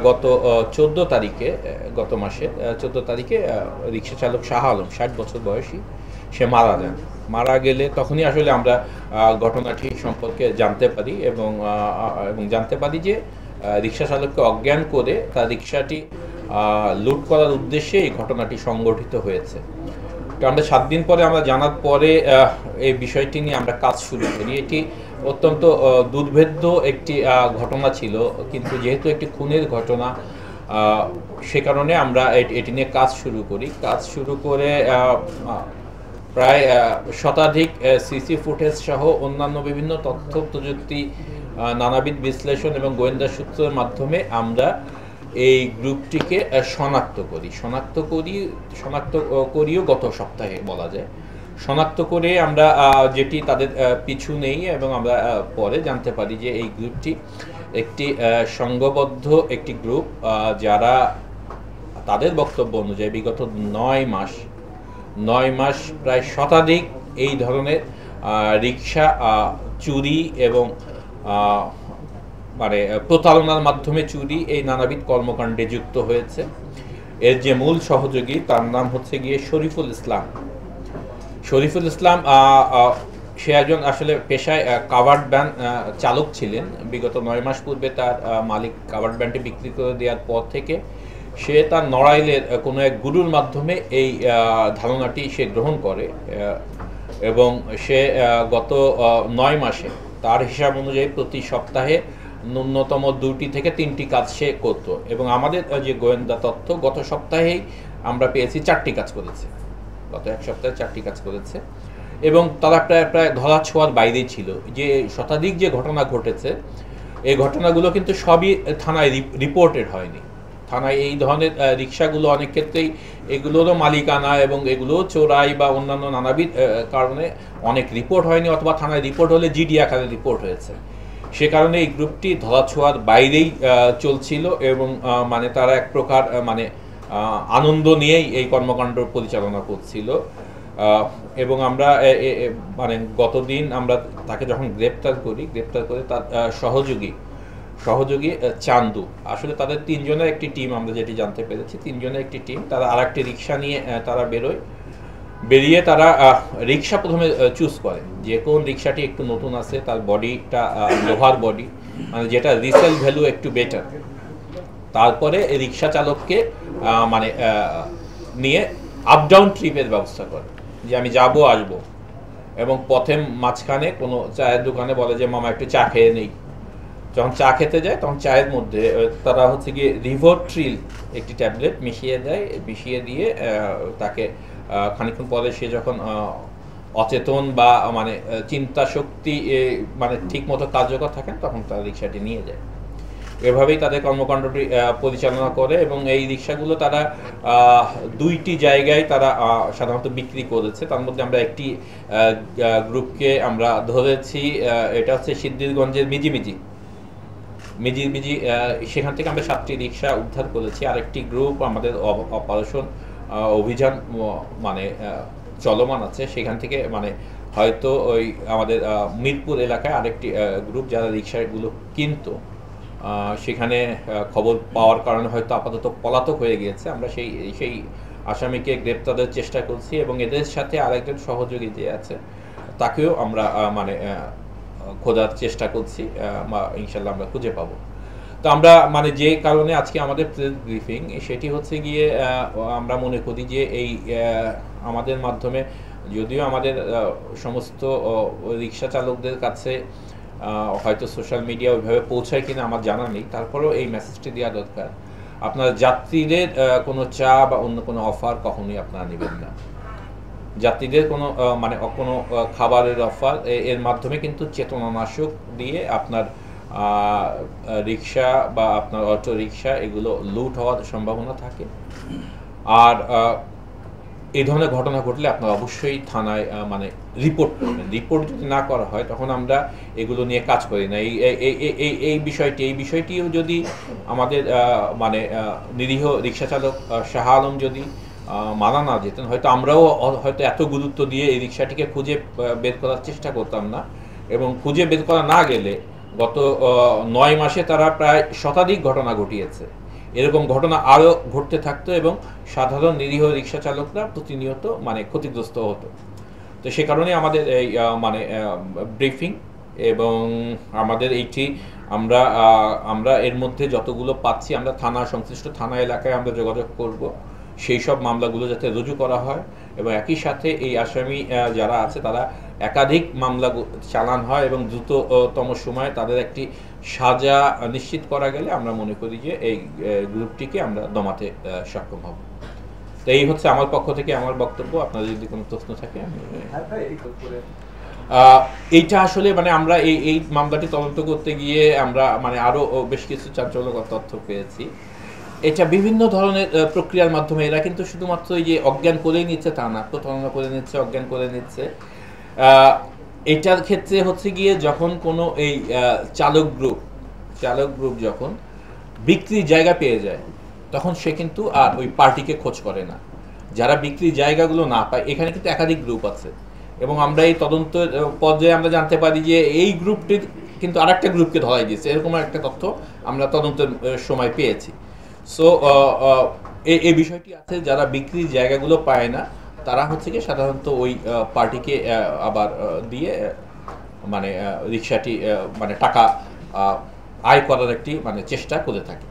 গত ১৪ তারিখে গত মাসে ১৪ তারিখে রিক্সা চালক শাহ আলম ৬০ বছর বয়সী সে মারা যান। মারা গেলে তখনই আসলে আমরা ঘটনাটি সম্পর্কে জানতে পারি এবং জানতে পারি যে রিক্সা চালককে অজ্ঞান করে তার রিক্সাটি লুট করার উদ্দেশ্যে এই ঘটনাটি সংঘটিত হয়েছে। তো আমরা ৭ দিন পরে আমরা জানার পরে এই বিষয়টি নিয়ে আমরা কাজ শুরু করি। এটি অত্যন্ত দুর্ভেদ্য একটি ঘটনা ছিল, কিন্তু যেহেতু একটি খুনের ঘটনা সে কারণে আমরা এটি নিয়ে কাজ শুরু করি। কাজ শুরু করে প্রায় শতাধিক সিসি ফুটেজ সহ অন্যান্য বিভিন্ন তথ্য প্রযুক্তি নানাবিধ বিশ্লেষণ এবং গোয়েন্দা সূত্রের মাধ্যমে আমরা এই গ্রুপটিকে শনাক্ত করিও গত সপ্তাহে বলা যায়। শনাক্ত করে আমরা যেটি তাদের পিছু নেই এবং আমরা পরে জানতে পারি যে এই গ্রুপটি একটি সংঘবদ্ধ একটি গ্রুপ, যারা তাদের বক্তব্য অনুযায়ী বিগত ৯ মাস প্রায় শতাধিক এই ধরনের রিক্সা চুরি এবং মানে প্রতারণার মাধ্যমে চুরি এই নানাবিধ কর্মকাণ্ডে যুক্ত হয়েছে। এর যে মূল সহযোগী তার নাম হচ্ছে গিয়ে শরীফুল ইসলাম। সে একজন আসলে পেশায় কাভার্ড ভ্যান চালক ছিলেন। বিগত ৯ মাস পূর্বে তার মালিক কাভার্ড ভ্যানটি বিক্রি করে দেওয়ার পর থেকে সে তার নড়াইলের কোনো এক গুরুর মাধ্যমে এই ধারণাটি সে গ্রহণ করে এবং সে গত ৯ মাসে তার হিসাব অনুযায়ী প্রতি সপ্তাহে ন্যূনতম ২টি থেকে ৩টি কাজ সে করত এবং আমাদের যে গোয়েন্দা তথ্য গত সপ্তাহেই আমরা পেয়েছি ৪টি কাজ করেছে। গত এক সপ্তাহে ৪টি কাজ করেছে এবং তারা প্রায় ধরা ছোঁয়ার বাইরেই ছিল। যে শতাধিক যে ঘটনা ঘটেছে এই ঘটনাগুলো কিন্তু সবই থানায় রিপোর্টেড হয়নি। থানায় এই ধরনের রিক্সাগুলো অনেক ক্ষেত্রেই এগুলোরও মালিকানা এবং এগুলো চোরাই বা অন্যান্য নানাবিধ কারণে অনেক রিপোর্ট হয়নি, অথবা থানায় রিপোর্ট হলে জিডি আকারে রিপোর্ট হয়েছে। সে কারণে এই গ্রুপটি ধরাছোঁয়ার বাইরেই চলছিল এবং মানে তারা এক প্রকার মানে আনন্দ নিয়েই এই কর্মকাণ্ড পরিচালনা করছিল। এবং আমরা মানে গতদিন আমরা তাকে যখন গ্রেপ্তার করে তার সহযোগী চান্দু, আসলে তাদের ৩ জনের একটি টিম, আমরা যেটি জানতে পেরেছি ৩ জনের একটি টিম, তারা আরেকটি রিক্সা নিয়ে তারা বেরিয়ে তারা রিক্সা প্রথমে চুজ করে যে কোন রিক্সাটি একটু নতুন আছে, তার বডিটা লোহার বডি, মানে যেটা রিসেল ভ্যালু একটু বেটার। তারপরে রিক্সা চালককে মানে নিয়ে আপ ডাউন ট্রিপের ব্যবস্থা করে, যে আমি যাবো আসবো, এবং পথে মাঝখানে কোনো চায়ের দোকানে বলে যে মামা একটু চা খেয়ে নেই। যখন চা খেতে যায় তখন চায়ের মধ্যে তারা হচ্ছে গিয়ে রিভোট্রিল একটি ট্যাবলেট মিশিয়ে দিয়ে তাকে খানিকক্ষণ পরে সে যখন অচেতন বা মানে চিন্তা শক্তি মানে ঠিক মতো কার্যকর থাকেন তখন তারা রিক্সাটি নিয়ে যায়। এভাবেই তাদের কর্মকাণ্ডটি পরিচালনা করে এবং এই রিক্সাগুলো তারা 2টি জায়গায় তারা সাধারণত বিক্রি করেছে। তার মধ্যে আমরা একটি গ্রুপকে আমরা ধরেছি, এটা হচ্ছে সিদ্ধিরগঞ্জের মিজিমিজি, সেখান থেকে আমরা 7টি রিক্সা উদ্ধার করেছি। আরেকটি গ্রুপ আমাদের অপারেশন অভিযান মানে চলমান আছে, সেখান থেকে মানে হয়তো ওই আমাদের মিরপুর এলাকায় আরেকটি গ্রুপ যারা রিক্সাগুলো কিনতো, সেখানে খবর পাওয়ার কারণে হয়তো আপাতত পলাতক হয়ে গিয়েছে। আমরা সেই আসামিকে গ্রেপ্তারের চেষ্টা করছি এবং এদের সাথে আরেকজন সহযোগী যে আছে তাকেও আমরা মানে খোঁজার চেষ্টা করছি, ইনশাল্লাহ আমরা খুঁজে পাবো। তো আমরা মানে যে কারণে আজকে আমাদের প্রেস ব্রিফিং, সেটি হচ্ছে গিয়ে আমরা মনে করি যে এই আমাদের মাধ্যমে, যদিও আমাদের সমস্ত রিক্সা চালকদের কাছে হয়তো সোশ্যাল মিডিয়া ওইভাবে পৌঁছায় কিনা আমার জানা নেই, তারপরেও এই মেসেজটি দেওয়া দরকার। আপনার যাত্রীদের কোনো চা বা অন্য কোনো অফার কখনোই আপনারা নেবেন না। যাত্রীদের কোনো মানে কোনো খাবারের অফার এর মাধ্যমে কিন্তু চেতনানাশক দিয়ে আপনার রিক্সা বা আপনার অটো রিক্সা এগুলো লুট হওয়ার সম্ভাবনা থাকে। আর এই ধরনের ঘটনা ঘটলে আপনারা অবশ্যই থানায় মানে রিপোর্ট করবেন। রিপোর্ট যদি না করা হয় তখন আমরা এগুলো নিয়ে কাজ করি না। এই বিষয়টিও যদি আমাদের মানে নিরীহ রিক্সা চালক শাহ আলম যদি মানা না যেতেন, হয়তো আমরাও হয়তো এত গুরুত্ব দিয়ে এই রিক্সাটিকে খুঁজে বের করার চেষ্টা করতাম না, এবং খুঁজে বের করা না গেলে গত ৯ মাসে তারা প্রায় শতাধিক ঘটনা ঘটিয়েছে। এরকম ঘটনা আরও ঘটতে থাকতো এবং সাধারণ নিরীহ রিক্সা চালকরা প্রতিনিয়ত মানে ক্ষতিগ্রস্ত হতো। তো সে কারণে আমাদের এই মানে ব্রিফিং এবং আমাদের এইটি আমরা আমরা এর মধ্যে যতগুলো পাচ্ছি আমরা সংশ্লিষ্ট থানা এলাকায় আমরা যোগাযোগ করব সেই সব মামলাগুলো যাতে রুজু করা হয় এবং একই সাথে এই আসামি যারা আছে তারা একাধিক মামলা চালান হয় এবং দ্রুততম সময়ে তাদের একটি সাজা নিশ্চিত করা গেলে আমরা মনে করি যে এই গ্রুপটিকে আমরা দমাতে সক্ষম হব। তো এই হচ্ছে আমার পক্ষ থেকে আমার বক্তব্য। আপনাদের যদি কোনো প্রশ্ন থাকে আমি এইটা আসলে মানে আমরা এই মামলাটি তদন্ত করতে গিয়ে আমরা মানে আরও বেশ কিছু চাঞ্চল্যকর তথ্য পেয়েছি। এটা বিভিন্ন ধরনের প্রক্রিয়ার মাধ্যমে এরা কিন্তু শুধুমাত্র এই যে অজ্ঞান করেই নিচ্ছে তা না, প্রতারণা করে নিচ্ছে, অজ্ঞান করে নিচ্ছে। এটার ক্ষেত্রে হচ্ছে গিয়ে যখন কোনো এই চালক গ্রুপ যখন বিক্রির জায়গা পেয়ে যায় তখন সে কিন্তু আর ওই পার্টিকে খোঁজ করে না। যারা বিক্রির জায়গাগুলো না পায়, এখানে কিন্তু একাধিক গ্রুপ আছে এবং আমরা এই তদন্তের পর্যায়ে আমরা জানতে পারি যে এই গ্রুপটির কিন্তু আরেকটা গ্রুপকে ধরাই দিয়েছে, এরকম একটা তথ্য আমরা তদন্তের সময় পেয়েছি। সো এই বিষয়টি আছে, যারা বিক্রির জায়গাগুলো পায় না তারা হচ্ছে কি সাধারণত ওই পার্টিকে আবার দিয়ে মানে রিক্সাটি মানে টাকা আয় করার একটি মানে চেষ্টা করে থাকে।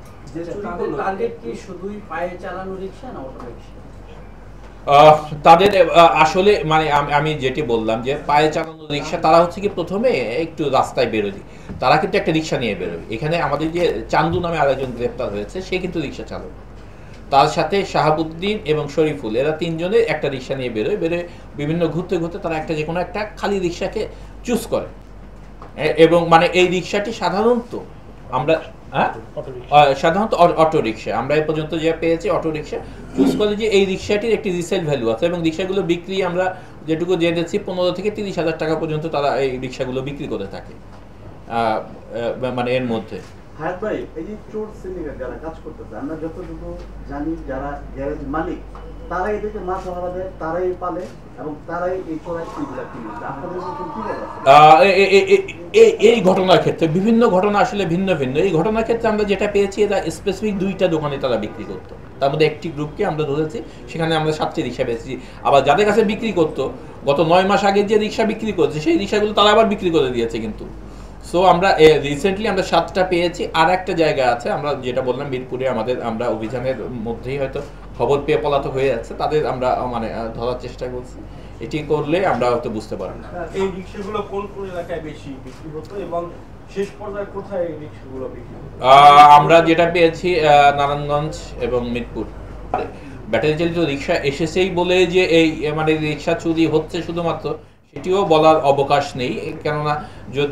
তাদের আসলে মানে আমি যেটি বললাম যে পায়ে চালানো রিক্সা, তারা হচ্ছে কি প্রথমে একটু রাস্তায় বেরোয়, তারা কিন্তু একটা রিক্সা নিয়ে বেরোয়। এখানে আমাদের যে চান্দু নামে আরেকজন গ্রেপ্তার হয়েছে সে কিন্তু রিক্সা চালক, তার সাথে শাহাবুদ্দিন এবং শরীফুল এরা তিনজনে একটা রিক্সা নিয়ে বেরোয় বিভিন্ন ঘুরতে তারা একটা যে কোনো একটা খালি রিক্সাকে চুজ করে এবং মানে এই রিক্সাটি সাধারণত আমরা সাধারণত অটো রিক্সা আমরা এ পর্যন্ত যে পেয়েছি অটো রিক্সা চুজ করে যে এই রিক্সাটির একটি রিসেল ভ্যালু আছে এবং রিক্সাগুলো বিক্রি আমরা যেটুকু জেনেছি 15 থেকে 30,000 টাকা পর্যন্ত তারা এই রিক্সাগুলো বিক্রি করে থাকে মানে এর মধ্যে। হায়াত ভাই, এই যে চোর সিন্ডিকেট যারা কাজ করতেছে, আমরা যতটুকু জানি যারা গ্যারেজ মালিক তারাই এদেরকে মাছ ধরা দেয়, তারাই পালে এবং তারাই এই চোরাইগুলা কিনে। আপনাদের কি বলে এই ঘটনার ক্ষেত্রে বিভিন্ন ঘটনা আসলে ভিন্ন ভিন্ন। এই ঘটনার ক্ষেত্রে আমরা যেটা পেয়েছি এরা স্পেসিফিক 2টা দোকানে তারা বিক্রি করতো, তার মধ্যে একটি গ্রুপকে আমরা ধরেছি, সেখানে আমরা 7টি রিক্সা পেয়েছি। আবার যাদের কাছে বিক্রি করতো গত 9 মাস আগে যে রিক্সা বিক্রি করছে সেই রিক্সাগুলো তারা আবার বিক্রি করে দিয়েছে কিন্তু। সো আমরা রিসেন্টলি আমরা 7টা পেয়েছি। আর একটা জায়গা আছে আমরা যেটা বললাম মিরপুরে আমরা অভিযানের মধ্যেই হয়তো খবর পেয়ে পলাতক হয়ে যাচ্ছে, তাদের আমরা মানে ধরার চেষ্টা করছি। এটি করলে আমরা হয়তো বুঝতে পারব। এই রিক্সাগুলো কোন এলাকায় বেশি বিক্রি হতো এবং শেষ পর্যায়ে কোথায় এই রিক্সাগুলো বিক্রি হতো? আমরা যেটা পেয়েছি নারায়ণগঞ্জ এবং মিরপুর। ব্যাটারি চালিত রিক্সা এসেছেই বলে যে এই মানে রিক্সা চুরি হচ্ছে শুধুমাত্র সেটিও বলার অবকাশ নেই, কেননা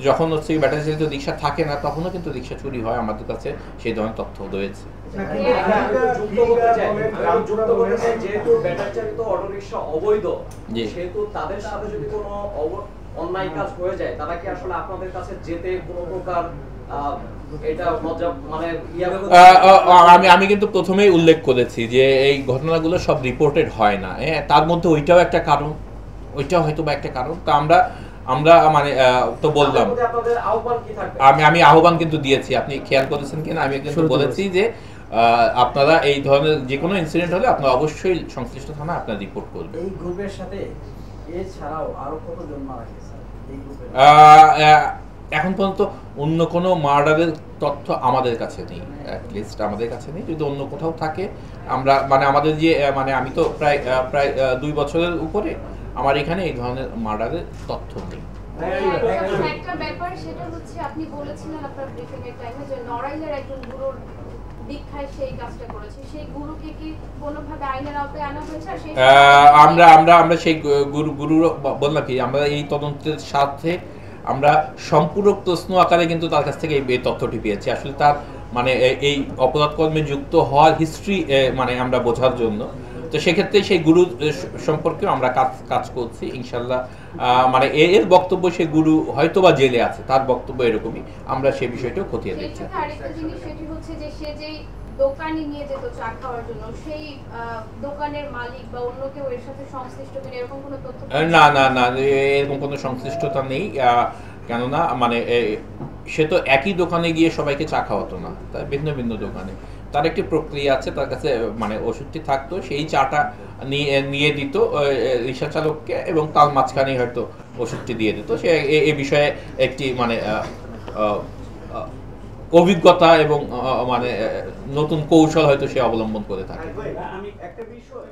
যখন হচ্ছে ব্যাটারি চালিত রিক্সা থাকে না তখনও কিন্তু রিক্সা চুরি হয়, আমাদের কাছে সেই ধরনের তথ্য রয়েছে। যেহেতু ব্যাটারি চালিত অটোরিকশা অবৈধ, সেহেতু তাদের সাথে যদি কোনো অন্যায় কাজ হয়ে যায় তারা কি আসলে আপনাদের কাছে যেতে কোনো প্রকার আমি কিন্তু প্রথমেই উল্লেখ করেছি যে এই ঘটনাগুলো সব রিপোর্টেড হয় না, তার মধ্যে ওইটাও একটা কারণ, ওইটাও হয়তো বা একটা কারণ। তা আমরা মানে তো বললাম আমি আহ্বান কিন্তু দিয়েছি, আপনি খেয়াল করেছেন কিনা, আমি কিন্তু বলেছি যে আপনারা এই ধরনের যে কোনো ইনসিডেন্ট হলে আপনারা অবশ্যই সংশ্লিষ্ট থানা আপনারা রিপোর্ট করবেন। এই গ্রুপের সাথে এছাড়াও আরো কতজন মারা গেছে এই গ্রুপে? এখন পর্যন্ত অন্য কোনো মার্ডারের তথ্য আমাদের কাছে নেই, অ্যাটলিস্ট আমাদের কাছে নেই। যদি অন্য কোথাও থাকে আমরা মানে আমাদের যে মানে আমি তো প্রায় 2 বছরের উপরে আমার এখানে এই ধরনের মার্ডারের তথ্য নেই। একটা ব্যাপার সেটা হচ্ছে আপনি বলেছিলেন আপনার ব্রিফিং এর টাইমে যে নড়াইলের একজন গুরুর দীক্ষায় সেই কাজটা করেছে, সেই গুরুকে কি কোনোভাবে আইনের আওতায় আনা হয়েছে? আমরা সেই গুরু বললাম কি আমরা এই তদন্তের সাথে আমরা সম্পূরক প্রশ্ন আকারে কিন্তু তার কাছ থেকে এই তথ্যটি পেয়েছি। আসলে তার মানে এই অপরাধ কর্মে যুক্ত হওয়ার হিস্ট্রি মানে আমরা বোঝার জন্য, তো সেক্ষেত্রে সেই গুরু সম্পর্কেও আমরা কাজ করছি ইনশাল্লাহ। মানে এর বক্তব্য সে গুরু হয়তোবা জেলে আছে, তার বক্তব্য এরকমই, আমরা সেই বিষয়টাও খতিয়ে দেখছি। আরেকটা জিনিস সেটি হচ্ছে যে সে যেই দোকানে নিয়ে যেত চা খাওয়ার জন্য, সেই দোকানের মালিক বা অন্য কেউ এর সাথে সংশ্লিষ্ট কিনা এরকম কোনো তথ্য? না এরকম কোনো সংশ্লিষ্টতা নেই, কেননা মানে সে তো একই দোকানে গিয়ে সবাইকে চা খাওয়াতো না, তাই ভিন্ন ভিন্ন দোকানে তার একটি প্রক্রিয়া আছে, তার কাছে মানে ওষুধটি থাকতো, সেই চাটা নিয়ে দিত রিক্সা চালককে এবং তার মাঝখানেই হয়তো ওষুধটি দিয়ে দিত। সে এ বিষয়ে একটি মানে অভিজ্ঞতা এবং মানে নতুন কৌশল হয়তো সে অবলম্বন করে থাকে। আমি একটা বিষয়